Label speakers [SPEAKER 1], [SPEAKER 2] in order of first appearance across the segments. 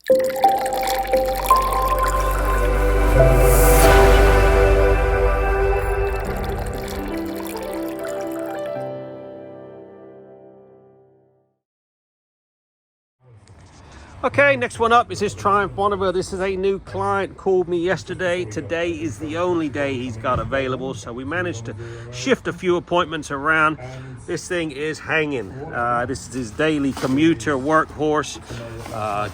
[SPEAKER 1] Okay, next one up is this Triumph Bonneville. This is a new client, called me yesterday. Today is the only day he's got available, so we managed to shift a few appointments around. This thing is hanging. This is his daily commuter workhorse.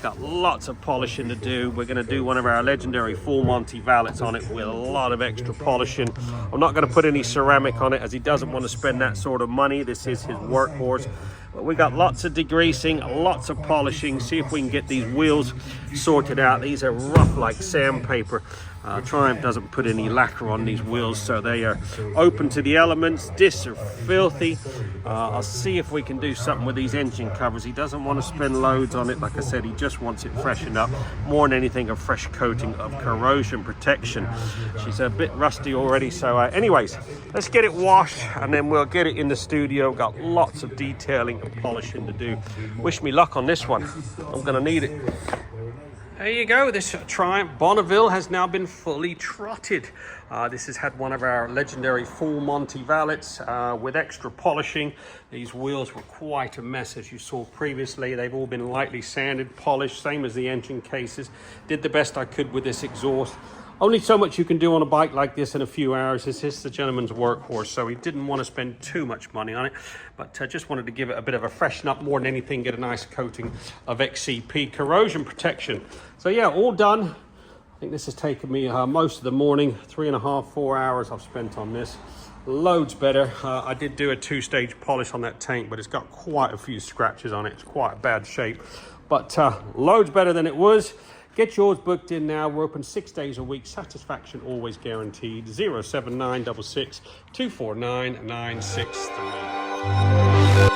[SPEAKER 1] Got lots of polishing to do. We're going to do one of our legendary full Monty valets on it with a lot of extra polishing. I'm not going to put any ceramic on it as he doesn't want to spend that sort of money. This is his workhorse. But we got lots of degreasing, lots of polishing. See if we can get these wheels sorted out. These are rough like sandpaper. Triumph doesn't put any lacquer on these wheels, so they are open to the elements. Discs are filthy. I'll see if we can do something with these engine covers. He doesn't want to spend loads on it. Like I said, he just wants it freshened up. More than anything, a fresh coating of corrosion protection. She's a bit rusty already, so anyways, let's get it washed and then we'll get it in the studio. Got lots of detailing and polishing to do. Wish me luck on this one. I'm gonna need it. There you go, this Triumph Bonneville has now been fully trotted. This has had one of our legendary full Monty valets with extra polishing. These wheels were quite a mess, as you saw previously. They've all been lightly sanded, polished, same as the engine cases. Did the best I could with this exhaust. Only so much you can do on a bike like this in a few hours. This is the gentleman's workhorse, so he didn't want to spend too much money on it, but just wanted to give it a bit of a freshen up. More than anything, get a nice coating of XCP corrosion protection. So yeah, all done. I think this has taken me most of the morning, 3.5, 4 hours I've spent on this. Loads better. I did do a 2-stage polish on that tank, but it's got quite a few scratches on it. It's quite a bad shape, but loads better than it was. Get yours booked in now. We're open 6 days a week. Satisfaction always guaranteed. 07966 249 963.